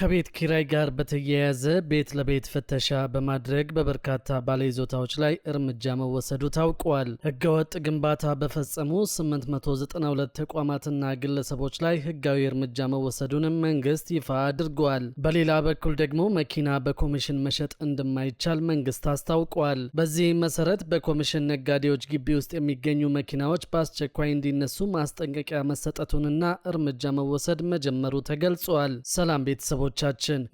ከቤት ኪራይ ጋር በተያያዘ ቤት ለቤት ፍተሻ በማድረግ በበርካታ ባለይዞታዎች ላይ እርምጃ መወሰዱ ታውቋል። ህገወጥ ግንባታ በፈጸሙ 892 ተቋማትና ግለሰቦች ላይ ህጋዊ እርምጃ መወሰዱንም መንግስት ይፋ አድርጓል። በሌላ በኩል ደግሞ መኪና በኮሚሽን መሸጥ እንደማይቻል መንግስት አስታውቋል። በዚህም መሰረት በኮሚሽን ነጋዴዎች ግቢ ውስጥ የሚገኙ መኪናዎች በአስቸኳይ እንዲነሱ ማስጠንቀቂያ መሰጠቱንና እርምጃ መወሰድ መጀመሩ ተገልጿል። ሰላም ቤተሰቦቻችን፣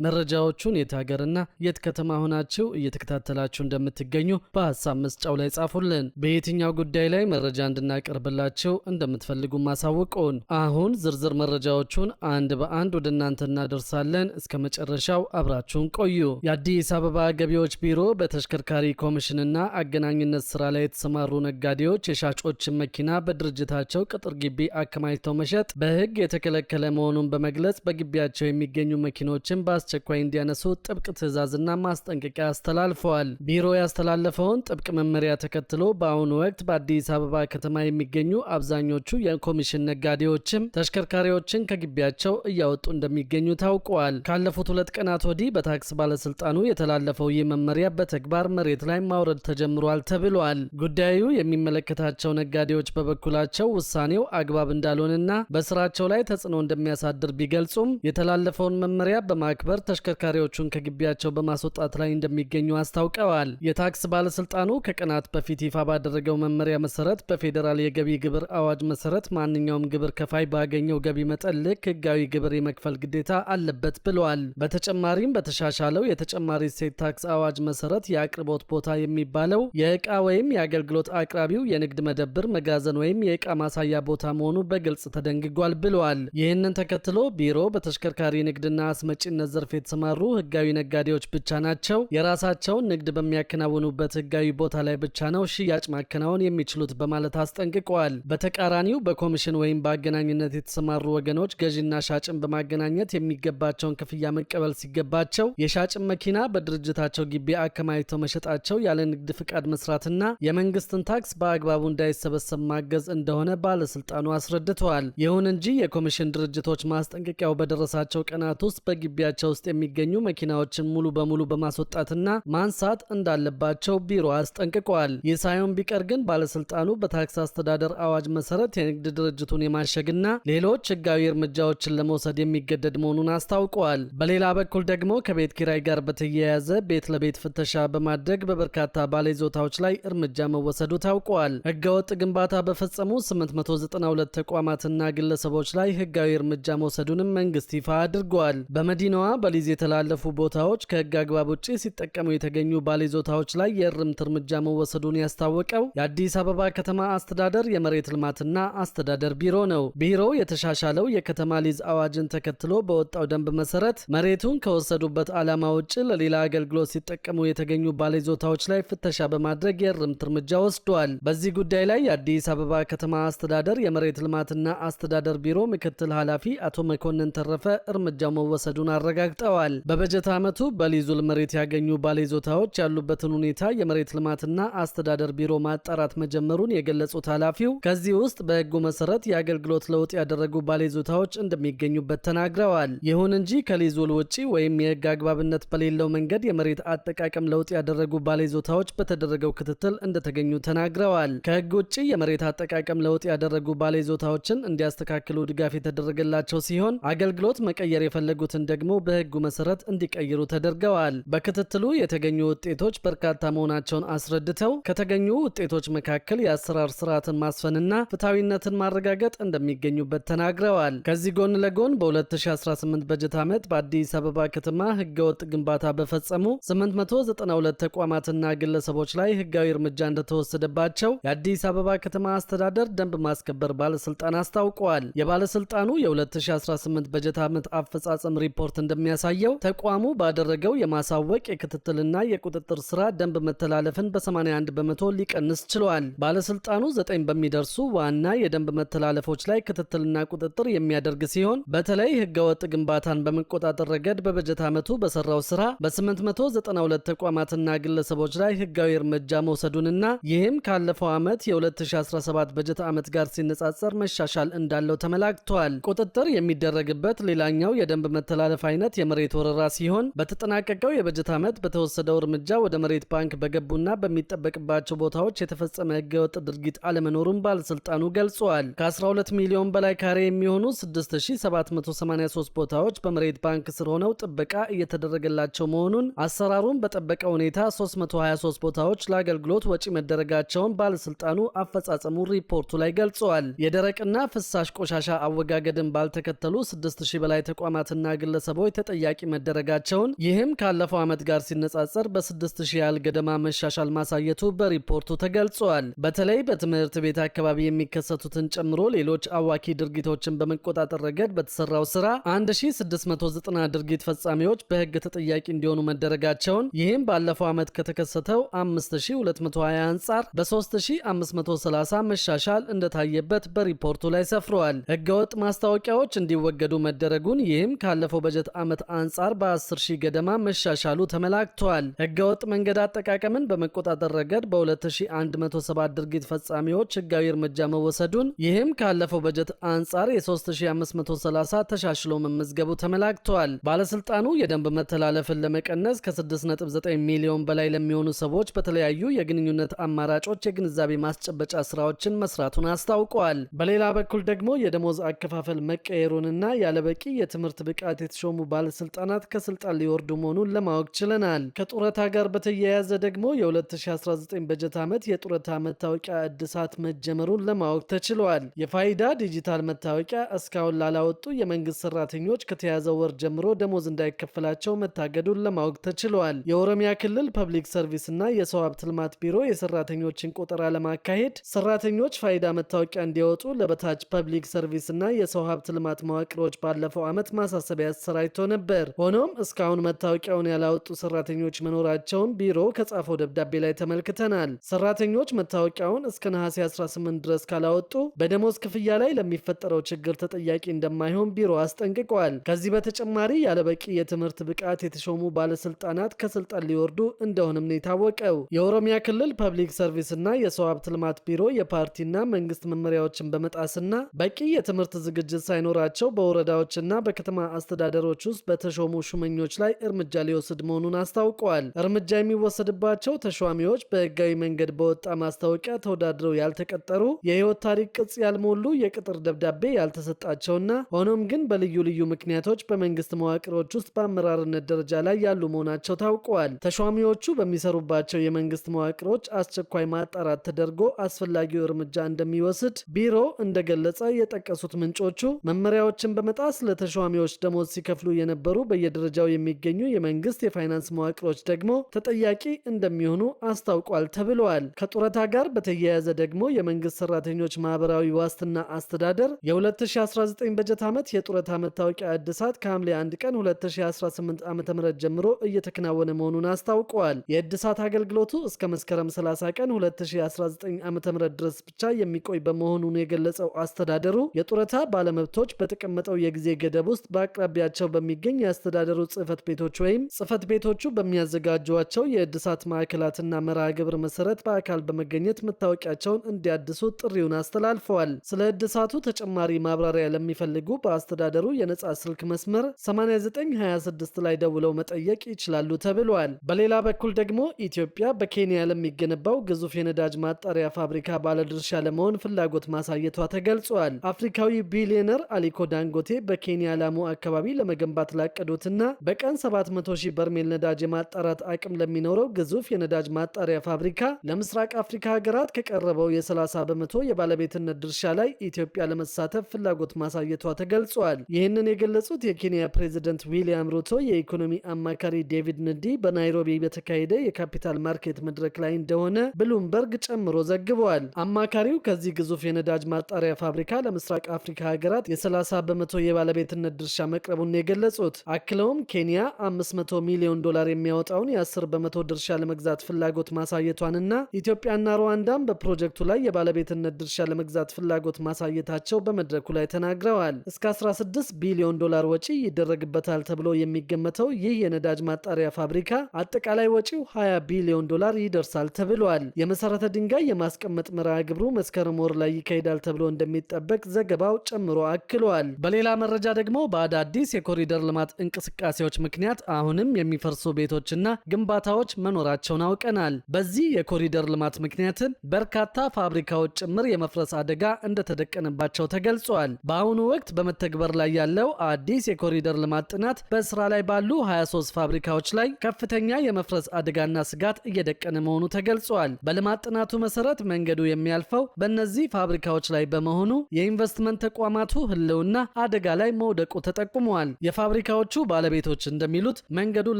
መረጃዎቹን የት ሀገርና የት ከተማ ሆናችሁ እየተከታተላችሁ እንደምትገኙ በሐሳብ መስጫው ላይ ጻፉልን። በየትኛው ጉዳይ ላይ መረጃ እንድናቀርብላችሁ እንደምትፈልጉ ማሳወቁን። አሁን ዝርዝር መረጃዎቹን አንድ በአንድ ወደ እናንተ እናደርሳለን። እስከ መጨረሻው አብራችሁን ቆዩ። የአዲስ አበባ ገቢዎች ቢሮ በተሽከርካሪ ኮሚሽንና አገናኝነት ስራ ላይ የተሰማሩ ነጋዴዎች የሻጮችን መኪና በድርጅታቸው ቅጥር ግቢ አከማችተው መሸጥ በህግ የተከለከለ መሆኑን በመግለጽ በግቢያቸው የሚገኙ መኪኖችን በአስቸኳይ እንዲያነሱ ጥብቅ ትዕዛዝና ማስጠንቀቂያ አስተላልፈዋል። ቢሮ ያስተላለፈውን ጥብቅ መመሪያ ተከትሎ በአሁኑ ወቅት በአዲስ አበባ ከተማ የሚገኙ አብዛኞቹ የኮሚሽን ነጋዴዎችም ተሽከርካሪዎችን ከግቢያቸው እያወጡ እንደሚገኙ ታውቋል። ካለፉት 2 ቀናት ወዲህ በታክስ ባለስልጣኑ የተላለፈው ይህ መመሪያ በተግባር መሬት ላይ ማውረድ ተጀምሯል ተብሏል። ጉዳዩ የሚመለከታቸው ነጋዴዎች በበኩላቸው ውሳኔው አግባብ እንዳልሆነና በስራቸው ላይ ተጽዕኖ እንደሚያሳድር ቢገልጹም የተላለፈውን መመሪያ በማክበር ተሽከርካሪዎቹን ከግቢያቸው በማስወጣት ላይ እንደሚገኙ አስታውቀዋል። የታክስ ባለስልጣኑ ከቀናት በፊት ይፋ ባደረገው መመሪያ መሰረት በፌዴራል የገቢ ግብር አዋጅ መሰረት ማንኛውም ግብር ከፋይ ባገኘው ገቢ መጠን ልክ ህጋዊ ግብር የመክፈል ግዴታ አለበት ብለዋል። በተጨማሪም በተሻሻለው የተጨማሪ እሴት ታክስ አዋጅ መሰረት የአቅርቦት ቦታ የሚባለው የእቃ ወይም የአገልግሎት አቅራቢው የንግድ መደብር፣ መጋዘን ወይም የእቃ ማሳያ ቦታ መሆኑ በግልጽ ተደንግጓል ብለዋል። ይህንን ተከትሎ ቢሮ በተሽከርካሪ ንግድና አስመጪነት ዘርፍ የተሰማሩ ህጋዊ ነጋዴዎች ብቻ ናቸው የራሳቸውን ንግድ በሚያከናውኑበት ህጋዊ ቦታ ላይ ብቻ ነው ሽያጭ ማከናወን የሚችሉት በማለት አስጠንቅቀዋል። በተቃራኒው በኮሚሽን ወይም በአገናኝነት የተሰማሩ ወገኖች ገዢና ሻጭን በማገናኘት የሚገባቸውን ክፍያ መቀበል ሲገባቸው የሻጭን መኪና በድርጅታቸው ግቢ አከማችተው መሸጣቸው ያለ ንግድ ፍቃድ መስራትና የመንግስትን ታክስ በአግባቡ እንዳይሰበሰብ ማገዝ እንደሆነ ባለስልጣኑ አስረድተዋል። ይሁን እንጂ የኮሚሽን ድርጅቶች ማስጠንቀቂያው በደረሳቸው ቀናት ውስጥ በግቢያቸው ውስጥ የሚገኙ መኪናዎችን ሙሉ በሙሉ በማስወጣትና ማንሳት እንዳለባቸው ቢሮ አስጠንቅቋል። ይህ ሳይሆን ቢቀር ግን ባለስልጣኑ በታክስ አስተዳደር አዋጅ መሰረት የንግድ ድርጅቱን የማሸግና ሌሎች ህጋዊ እርምጃዎችን ለመውሰድ የሚገደድ መሆኑን አስታውቀዋል። በሌላ በኩል ደግሞ ከቤት ኪራይ ጋር በተያያዘ ቤት ለቤት ፍተሻ በማድረግ በበርካታ ባለይዞታዎች ላይ እርምጃ መወሰዱ ታውቋል። ህገወጥ ግንባታ በፈጸሙ 892 ተቋማትና ግለሰቦች ላይ ህጋዊ እርምጃ መውሰዱንም መንግስት ይፋ አድርጓል። በመዲናዋ በሊዝ የተላለፉ ቦታዎች ከህግ አግባብ ውጪ ሲጠቀሙ የተገኙ ባለይዞታዎች ላይ የእርምት እርምጃ መወሰዱን ያስታወቀው የአዲስ አበባ ከተማ አስተዳደር የመሬት ልማትና አስተዳደር ቢሮ ነው። ቢሮው የተሻሻለው የከተማ ሊዝ አዋጅን ተከትሎ በወጣው ደንብ መሰረት መሬቱን ከወሰዱበት ዓላማ ውጪ ለሌላ አገልግሎት ሲጠቀሙ የተገኙ ባለይዞታዎች ላይ ፍተሻ በማድረግ የእርምት እርምጃ ወስዷል። በዚህ ጉዳይ ላይ የአዲስ አበባ ከተማ አስተዳደር የመሬት ልማትና አስተዳደር ቢሮ ምክትል ኃላፊ አቶ መኮንን ተረፈ እርምጃው መወሰዱን አረጋግጠዋል። በበጀት ዓመቱ በሊዙል መሬት ያገኙ ባለይዞታዎች ያሉበትን ሁኔታ የመሬት ልማትና አስተዳደር ቢሮ ማጣራት መጀመሩን የገለጹት ኃላፊው ከዚህ ውስጥ በህጉ መሰረት የአገልግሎት ለውጥ ያደረጉ ባለይዞታዎች እንደሚገኙበት ተናግረዋል። ይሁን እንጂ ከሊዙል ውጪ ወይም የህግ አግባብነት በሌለው መንገድ የመሬት አጠቃቀም ለውጥ ያደረጉ ባለይዞታዎች በተደረገው ክትትል እንደተገኙ ተናግረዋል። ከህግ ውጪ የመሬት አጠቃቀም ለውጥ ያደረጉ ባለይዞታዎችን እንዲያስተካክሉ ድጋፍ የተደረገላቸው ሲሆን አገልግሎት መቀየር የፈለጉትን ደግሞ በህጉ መሰረት እንዲቀይሩ ተደርገዋል። በክትትሉ የተገኙ ውጤቶች በርካታ መሆናቸውን አስረድተው ከተገኙ ውጤቶች መካከል የአሰራር ስርዓትን ማስፈንና ፍትሐዊነትን ማረጋገጥ እንደሚገኙበት ተናግረዋል። ከዚህ ጎን ለጎን በ2018 በጀት ዓመት በአዲስ አበባ ከተማ ህገወጥ ግንባታ በፈጸሙ 892 ተቋማትና ግለሰቦች ላይ ህጋዊ እርምጃ እንደተወሰደባቸው የአዲስ አበባ ከተማ አስተዳደር ደንብ ማስከበር ባለስልጣን አስታውቀዋል። የባለስልጣኑ የ2018 በጀት ዓመት አፈጻጸም ሪፖርት እንደሚያሳየው ተቋሙ ባደረገው የማሳወቅ የክትትልና የቁጥጥር ስራ ደንብ መተላለፍን በ81 በመቶ ሊቀንስ ችሏል። ባለስልጣኑ 9 በሚደርሱ ዋና የደንብ መተላለፎች ላይ ክትትልና ቁጥጥር የሚያደርግ ሲሆን በተለይ ህገወጥ ግንባታን በመቆጣጠር ረገድ በበጀት ዓመቱ በሰራው ስራ በ892 ተቋማትና ግለሰቦች ላይ ህጋዊ እርምጃ መውሰዱንና ይህም ካለፈው ዓመት የ2017 በጀት ዓመት ጋር ሲነጻጸር መሻሻል እንዳለው ተመላክቷል። ቁጥጥር የሚደረግበት ሌላኛው የደንብ መተላለፍ የመተላለፍ አይነት የመሬት ወረራ ሲሆን በተጠናቀቀው የበጀት ዓመት በተወሰደው እርምጃ ወደ መሬት ባንክ በገቡና በሚጠበቅባቸው ቦታዎች የተፈጸመ ህገወጥ ድርጊት አለመኖሩን ባለስልጣኑ ገልጿል። ከ12 ሚሊዮን በላይ ካሬ የሚሆኑ 6783 ቦታዎች በመሬት ባንክ ስር ሆነው ጥበቃ እየተደረገላቸው መሆኑን፣ አሰራሩን በጠበቀ ሁኔታ 323 ቦታዎች ለአገልግሎት ወጪ መደረጋቸውን ባለስልጣኑ አፈጻጸሙ ሪፖርቱ ላይ ገልጿል። የደረቅና ፍሳሽ ቆሻሻ አወጋገድን ባልተከተሉ 6000 በላይ ተቋማትና ግለሰቦች ተጠያቂ መደረጋቸውን፣ ይህም ካለፈው ዓመት ጋር ሲነጻጸር በ6000 ያህል ገደማ መሻሻል ማሳየቱ በሪፖርቱ ተገልጿል። በተለይ በትምህርት ቤት አካባቢ የሚከሰቱትን ጨምሮ ሌሎች አዋኪ ድርጊቶችን በመቆጣጠር ረገድ በተሰራው ስራ 1690 ድርጊት ፈጻሚዎች በህግ ተጠያቂ እንዲሆኑ መደረጋቸውን፣ ይህም ባለፈው ዓመት ከተከሰተው 5220 አንጻር በ3530 መሻሻል እንደታየበት በሪፖርቱ ላይ ሰፍረዋል። ህገወጥ ማስታወቂያዎች እንዲወገዱ መደረጉን፣ ይህም ካለፈው በጀት ዓመት አንጻር በ10,000 ገደማ መሻሻሉ ተመላክቷል። ህገወጥ መንገድ አጠቃቀምን በመቆጣጠር ረገድ በ2107 ድርጊት ፈጻሚዎች ህጋዊ እርምጃ መወሰዱን፣ ይህም ካለፈው በጀት አንጻር የ3530 ተሻሽሎ መመዝገቡ ተመላክቷል። ባለስልጣኑ የደንብ መተላለፍን ለመቀነስ ከ6.9 ሚሊዮን በላይ ለሚሆኑ ሰዎች በተለያዩ የግንኙነት አማራጮች የግንዛቤ ማስጨበጫ ስራዎችን መስራቱን አስታውቋል። በሌላ በኩል ደግሞ የደሞዝ አከፋፈል መቀየሩንና ያለበቂ የትምህርት ብቃት የተሾሙ ባለስልጣናት ከስልጣን ሊወርዱ መሆኑን ለማወቅ ችለናል። ከጡረታ ጋር በተያያዘ ደግሞ የ2019 በጀት ዓመት የጡረታ መታወቂያ እድሳት መጀመሩን ለማወቅ ተችሏል። የፋይዳ ዲጂታል መታወቂያ እስካሁን ላላወጡ የመንግስት ሰራተኞች ከተያዘው ወር ጀምሮ ደሞዝ እንዳይከፈላቸው መታገዱን ለማወቅ ተችሏል። የኦሮሚያ ክልል ፐብሊክ ሰርቪስ እና የሰው ሀብት ልማት ቢሮ የሰራተኞችን ቆጠራ ለማካሄድ ሰራተኞች ፋይዳ መታወቂያ እንዲያወጡ ለበታች ፐብሊክ ሰርቪስ እና የሰው ሀብት ልማት መዋቅሮች ባለፈው ዓመት ማሳሰቢያ አሰራጭቶ ነበር። ሆኖም እስካሁን መታወቂያውን ያላወጡ ሰራተኞች መኖራቸውን ቢሮ ከጻፈው ደብዳቤ ላይ ተመልክተናል። ሰራተኞች መታወቂያውን እስከ ነሐሴ 18 ድረስ ካላወጡ በደሞዝ ክፍያ ላይ ለሚፈጠረው ችግር ተጠያቂ እንደማይሆን ቢሮ አስጠንቅቋል። ከዚህ በተጨማሪ ያለበቂ የትምህርት ብቃት የተሾሙ ባለስልጣናት ከስልጣን ሊወርዱ እንደሆነም ነው የታወቀው። የኦሮሚያ ክልል ፐብሊክ ሰርቪስ እና የሰው ሀብት ልማት ቢሮ የፓርቲና መንግስት መመሪያዎችን በመጣስና በቂ የትምህርት ዝግጅት ሳይኖራቸው በወረዳዎችና በከተማ አስተዳደሮች ውስጥ በተሾሙ ሹመኞች ላይ እርምጃ ሊወስድ መሆኑን አስታውቀዋል። እርምጃ የሚወሰድባቸው ተሿሚዎች በህጋዊ መንገድ በወጣ ማስታወቂያ ተወዳድረው ያልተቀጠሩ፣ የህይወት ታሪክ ቅጽ ያልሞሉ፣ የቅጥር ደብዳቤ ያልተሰጣቸውና ሆኖም ግን በልዩ ልዩ ምክንያቶች በመንግስት መዋቅሮች ውስጥ በአመራርነት ደረጃ ላይ ያሉ መሆናቸው ታውቀዋል። ተሿሚዎቹ በሚሰሩባቸው የመንግስት መዋቅሮች አስቸኳይ ማጣራት ተደርጎ አስፈላጊው እርምጃ እንደሚወስድ ቢሮ እንደገለጸ የጠቀሱት ምንጮቹ መመሪያዎችን በመጣስ ለተሿሚዎች ደሞዝ ሲከፍሉ የነበሩ በየደረጃው የሚገኙ የመንግስት የፋይናንስ መዋቅሮች ደግሞ ተጠያቂ እንደሚሆኑ አስታውቋል ተብለዋል። ከጡረታ ጋር በተያያዘ ደግሞ የመንግስት ሰራተኞች ማህበራዊ ዋስትና አስተዳደር የ2019 በጀት ዓመት የጡረታ መታወቂያ እድሳት ከሐምሌ 1 ቀን 2018 ዓ.ም ጀምሮ እየተከናወነ መሆኑን አስታውቀዋል። የእድሳት አገልግሎቱ እስከ መስከረም 30 ቀን 2019 ዓ.ም ድረስ ብቻ የሚቆይ በመሆኑን የገለጸው አስተዳደሩ የጡረታ ባለመብቶች በተቀመጠው የጊዜ ገደብ ውስጥ በአቅራቢያቸው በሚገኝ የአስተዳደሩ ጽህፈት ቤቶች ወይም ጽህፈት ቤቶቹ በሚያዘጋጇቸው የእድሳት ማዕከላትና መርሃ ግብር መሰረት በአካል በመገኘት መታወቂያቸውን እንዲያድሱ ጥሪውን አስተላልፈዋል። ስለ እድሳቱ ተጨማሪ ማብራሪያ ለሚፈልጉ በአስተዳደሩ የነጻ ስልክ መስመር 8926 ላይ ደውለው መጠየቅ ይችላሉ ተብሏል። በሌላ በኩል ደግሞ ኢትዮጵያ በኬንያ ለሚገነባው ግዙፍ የነዳጅ ማጣሪያ ፋብሪካ ባለድርሻ ለመሆን ፍላጎት ማሳየቷ ተገልጿል። አፍሪካዊ ቢሊዮነር አሊኮ ዳንጎቴ በኬንያ ላሙ አካባቢ ለመገንባት ላቀዱትና በቀን 700,000 በርሜል ነዳጅ የማጣራት አቅም ለሚኖረው ግዙፍ የነዳጅ ማጣሪያ ፋብሪካ ለምስራቅ አፍሪካ ሀገራት ከቀረበው የ30 በመቶ የባለቤትነት ድርሻ ላይ ኢትዮጵያ ለመሳተፍ ፍላጎት ማሳየቷ ተገልጿል። ይህንን የገለጹት የኬንያ ፕሬዝደንት ዊሊያም ሩቶ የኢኮኖሚ አማካሪ ዴቪድ ንዲ በናይሮቢ በተካሄደ የካፒታል ማርኬት መድረክ ላይ እንደሆነ ብሉምበርግ ጨምሮ ዘግበዋል። አማካሪው ከዚህ ግዙፍ የነዳጅ ማጣሪያ ፋብሪካ ለምስራቅ አፍሪካ ሀገራት የ30 በመቶ የባለቤትነት ድርሻ መቅረቡን የገለጹት አክለውም ኬንያ $500 ሚሊዮን የሚያወጣውን የ10 በመቶ ድርሻ ለመግዛት ፍላጎት ማሳየቷንና ኢትዮጵያና ሩዋንዳም በፕሮጀክቱ ላይ የባለቤትነት ድርሻ ለመግዛት ፍላጎት ማሳየታቸው በመድረኩ ላይ ተናግረዋል። እስከ $16 ቢሊዮን ወጪ ይደረግበታል ተብሎ የሚገመተው ይህ የነዳጅ ማጣሪያ ፋብሪካ አጠቃላይ ወጪው $20 ቢሊዮን ይደርሳል ተብሏል። የመሰረተ ድንጋይ የማስቀመጥ መርሃ ግብሩ መስከረም ወር ላይ ይካሄዳል ተብሎ እንደሚጠበቅ ዘገባው ጨምሮ አክሏል። በሌላ መረጃ ደግሞ በአዳዲስ በአዲስ የኮሪደር ልማት እንቅስቃሴዎች ምክንያት አሁንም የሚፈርሱ ቤቶችና ግንባታዎች መኖራቸውን አውቀናል። በዚህ የኮሪደር ልማት ምክንያትም በርካታ ፋብሪካዎች ጭምር የመፍረስ አደጋ እንደተደቀነባቸው ተገልጿል። በአሁኑ ወቅት በመተግበር ላይ ያለው አዲስ የኮሪደር ልማት ጥናት በስራ ላይ ባሉ 23 ፋብሪካዎች ላይ ከፍተኛ የመፍረስ አደጋና ስጋት እየደቀነ መሆኑ ተገልጿል። በልማት ጥናቱ መሰረት መንገዱ የሚያልፈው በእነዚህ ፋብሪካዎች ላይ በመሆኑ የኢንቨስትመንት ተቋማቱ ህልውና አደጋ ላይ መውደቁ ተጠቁመዋል። የፋብሪካዎቹ ባለቤቶች እንደሚሉት መንገዱን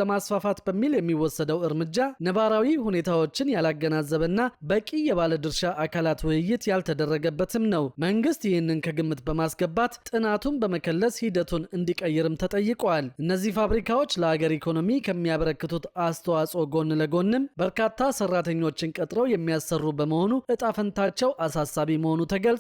ለማስፋፋት በሚል የሚወሰደው እርምጃ ነባራዊ ሁኔታዎችን ያላገናዘበና በቂ የባለድርሻ አካላት ውይይት ያልተደረገበትም ነው። መንግስት ይህንን ከግምት በማስገባት ጥናቱን በመከለስ ሂደቱን እንዲቀይርም ተጠይቋል። እነዚህ ፋብሪካዎች ለሀገር ኢኮኖሚ ከሚያበረክቱት አስተዋጽኦ ጎን ለጎንም በርካታ ሰራተኞችን ቀጥረው የሚያሰሩ በመሆኑ እጣ ፈንታቸው አሳሳቢ መሆኑ ተገልጿል።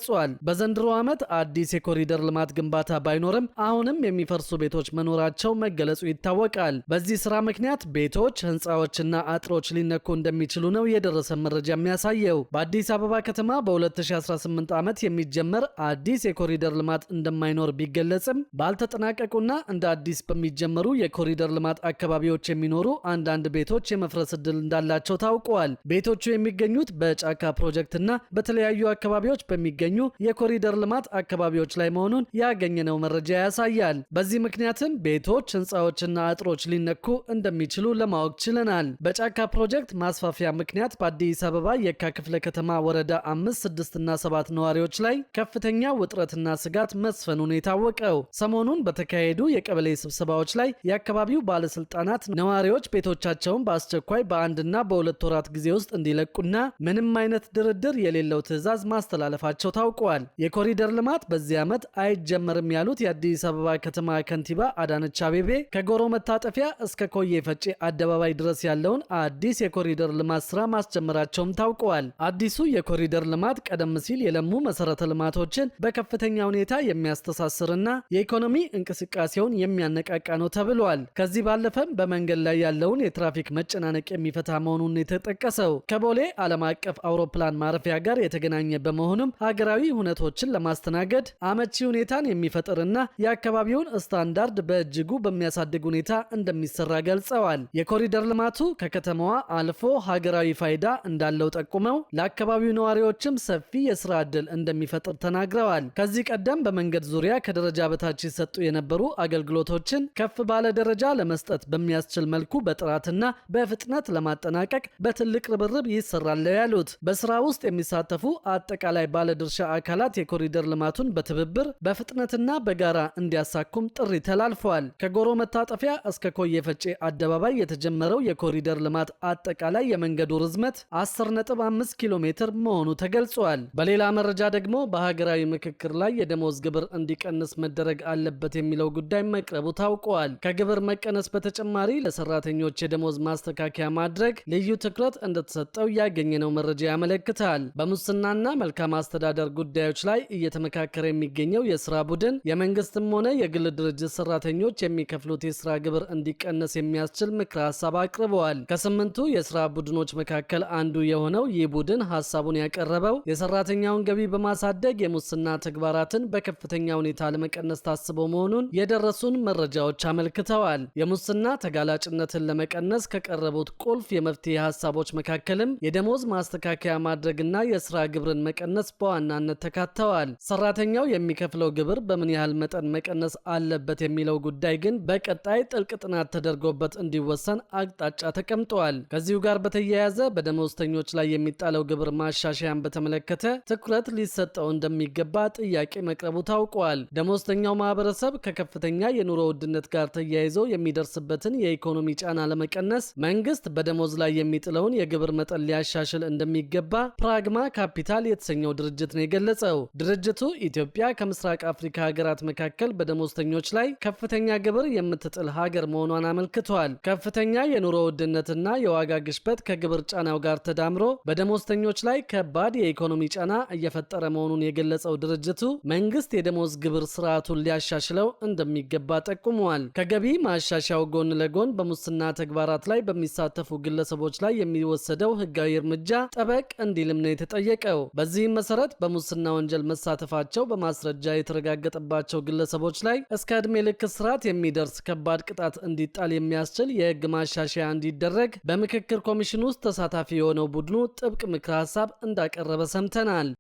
በዘንድሮ ዓመት አዲስ የኮሪደር ልማት ግንባታ ባይኖርም አሁንም የሚፈርሱ ቤቶች መኖራቸው መገለጹ ይታወቃል። በዚህ ስራ ምክንያት ቤቶች፣ ህንፃዎችና አጥሮች ሊነኩ እንደሚችሉ ነው የደረሰ መረጃ የሚያሳየው። በአዲስ አበባ ከተማ በ2018 ዓመት የሚጀመር አዲስ የኮሪደር ልማት እንደማይኖር ቢገለጽም ባልተጠናቀቁና እንደ አዲስ በሚጀመሩ የኮሪደር ልማት አካባቢዎች የሚኖሩ አንዳንድ ቤቶች የመፍረስ ዕድል እንዳላቸው ታውቋል። ቤቶቹ የሚገኙት በጫካ ፕሮጀክትና በተለያዩ አካባቢዎች በሚገኙ የኮሪደር ልማት አካባቢዎች ላይ መሆኑን ያገኘነው መረጃ ያሳያል። በዚህ ምክንያትም ቤቶች፣ ህንፃዎችና አጥሮች ሊነኩ እንደሚችሉ ለማወቅ ችለናል። በጫካ ፕሮጀክት ማስፋፊያ ምክንያት በአዲስ አበባ የካ ክፍለ ከተማ ወረዳ 5፣ 6 እና 7 ነዋሪዎች ላይ ከፍተኛ ውጥረትና ስጋት መስፈኑን የታወቀው ሰሞኑን በተካሄዱ የቀበሌ ስብሰባዎች ላይ የአካባቢው ባለስልጣናት ነዋሪዎች ቤቶቻቸውን በአስቸኳይ በአንድና በሁለት ወራት ጊዜ ውስጥ እንዲለቁና ምንም አይነት ድርድር የሌለው ትዕዛዝ ማስተላለፋቸው ታውቋል። የኮሪደር ልማት በዚህ ዓመት አይጀመርም ያሉት የአዲስ አበባ ከተማ ከንቲባ አዳነች አቤቤ ከጎሮ መታጠፊያ እስከ ኮዬ ፈጬ አደባባይ ድረስ ያለውን አዲስ የኮሪደር ልማት ስራ ማስጀመራቸውም ታውቀዋል። አዲሱ የኮሪደር ልማት ቀደም ሲል የለሙ መሰረተ ልማቶችን በከፍተኛ ሁኔታ የሚያስተሳስርና የኢኮኖሚ እንቅስቃሴውን የሚያነቃቃ ነው ተብሏል። ከዚህ ባለፈም በመንገድ ላይ ያለውን የትራፊክ መጨናነቅ የሚፈታ መሆኑን የተጠቀሰው ከቦሌ ዓለም አቀፍ አውሮፕላን ማረፊያ ጋር የተገናኘ በመሆኑም ሀገራዊ ሁነቶችን ለማስተናገድ አመቺ ሁኔታን የሚፈጥርና የአካባቢውን ስታንዳርድ በእጅጉ በሚያሳድግ ሁኔታ እንደሚሰራ ገልጸዋል። የኮሪደር ልማቱ ከከተማዋ አልፎ ሀገራዊ ፋይዳ እንዳለው ጠቁመው ለአካባቢው ነዋሪዎችም ሰፊ የስራ ዕድል እንደሚፈጥር ተናግረዋል። ከዚህ ቀደም በመንገድ ዙሪያ ከደረጃ በታች ሲሰጡ የነበሩ አገልግሎቶችን ከፍ ባለ ደረጃ ለመስጠት በሚያስችል መልኩ በጥራትና በፍጥነት ለማጠናቀቅ በትልቅ ርብርብ ይሰራል ያሉት በስራ ውስጥ የሚሳተፉ አጠቃላይ ባለድርሻ አካላት የኮሪደር ልማቱን በትብብር በፍጥነትና በጋራ እንዲያሳኩም ጥሪ ተላልፏል። ከጎሮ መታጠፊያ እስከ ኮዬ ፈጬ አደባባይ የተጀመረው የኮሪደር ልማት አጠቃላይ የመንገዱ ርዝመት 10.5 ኪሎ ሜትር መሆኑ ተገልጿል። በሌላ መረጃ ደግሞ በሀገራዊ ምክክር ላይ የደሞዝ ግብር እንዲቀንስ መደረግ አለበት የሚለው ጉዳይ መቅረቡ ታውቋል። ከግብር መቀነስ በተጨማሪ ለሰራተኞች የደሞዝ ማስተካከያ ማድረግ ልዩ ትኩረት እንደተሰጠው ያገኘነው መረጃ ያመለክታል። በሙስናና መልካም አስተዳደር ጉዳዮች ላይ እየተመካከረ የሚገኘው የስራ ቡድን የመንግስትም ሆነ የግል ድርጅት ሰራተኞች የሚከፍሉት የስራ ግብር እንዲቀነስ የሚያስችል ምክረ ሀሳብ አቅርበዋል። ከ8ቱ የስራ ቡድኖች መካከል አንዱ የሆነው ይህ ቡድን ሀሳቡን ያቀረበው የሰራተኛውን ገቢ በማሳደግ የሙስና ተግባራትን በከፍተኛ ሁኔታ ለመቀነስ ታስቦ መሆኑን የደረሱን መረጃዎች አመልክተዋል። የሙስና ተጋላጭነትን ለመቀነስ ከቀረቡት ቁልፍ የመፍትሄ ሀሳቦች መካከልም የደሞዝ ማስተካከያ ማድረግና የስራ ግብርን መቀነስ በዋናነት ተካተዋል። ሰራተኛው የሚከፍለው ግብር በምን ያህል መጠን መቀነስ አለበት የሚለው ጉዳይ ግን በቀጣይ ጥልቅ ጥናት ተደርጎበት እንዲወሰን አቅጣጫ ተቀምጧል። ከዚሁ ጋር በተያያዘ በደሞዝተኞች ላይ የሚጣለው ግብር ማሻሻያን በተመለከተ ትኩረት ሊሰጠው እንደሚገባ ጥያቄ መቅረቡ ታውቋል። ደሞዝተኛው ማህበረሰብ ከከፍተኛ የኑሮ ውድነት ጋር ተያይዞ የሚደርስበትን የኢኮኖሚ ጫና ለመቀነስ መንግስት በደሞዝ ላይ የሚጥለውን የግብር መጠን ሊያሻሽል እንደሚገባ ፕራግማ ካፒታል የተሰኘው ድርጅት ነው የገለጸው። ድርጅቱ ኢትዮጵያ ከምስራቅ አፍሪካ ሀገራት መካከል በደሞዝተኞች ላይ ከፍተኛ ግብር የምትጥል ሀገር መሆኗን አመልክቷል። ከፍተኛ የኑሮ ውድነትና የዋጋ ግሽበት ከግብር ጫናው ጋር ተዳምሮ በደሞዝተኞች ላይ ከባድ የኢኮኖሚ ጫና እየፈጠረ መሆኑን የገለጸው ድርጅቱ መንግስት የደሞዝ ግብር ስርዓቱን ሊያሻሽለው እንደሚገባ ጠቁመዋል። ከገቢ ማሻሻያው ጎን ለጎን በሙስና ተግባራት ላይ በሚሳተፉ ግለሰቦች ላይ የሚወሰደው ህጋዊ እርምጃ ጠበቅ እንዲልም ነው የተጠየቀው። በዚህም መሰረት በሙስና ወንጀል መሳተፋቸው በማስረጃ የተረጋገጠባቸው ግለሰቦች ላይ እስከ እስከ ዕድሜ ልክ እስራት የሚደርስ ከባድ ቅጣት እንዲጣል የሚያስችል የህግ ማሻሻያ እንዲደረግ በምክክር ኮሚሽን ውስጥ ተሳታፊ የሆነው ቡድኑ ጥብቅ ምክረ ሀሳብ እንዳቀረበ ሰምተናል።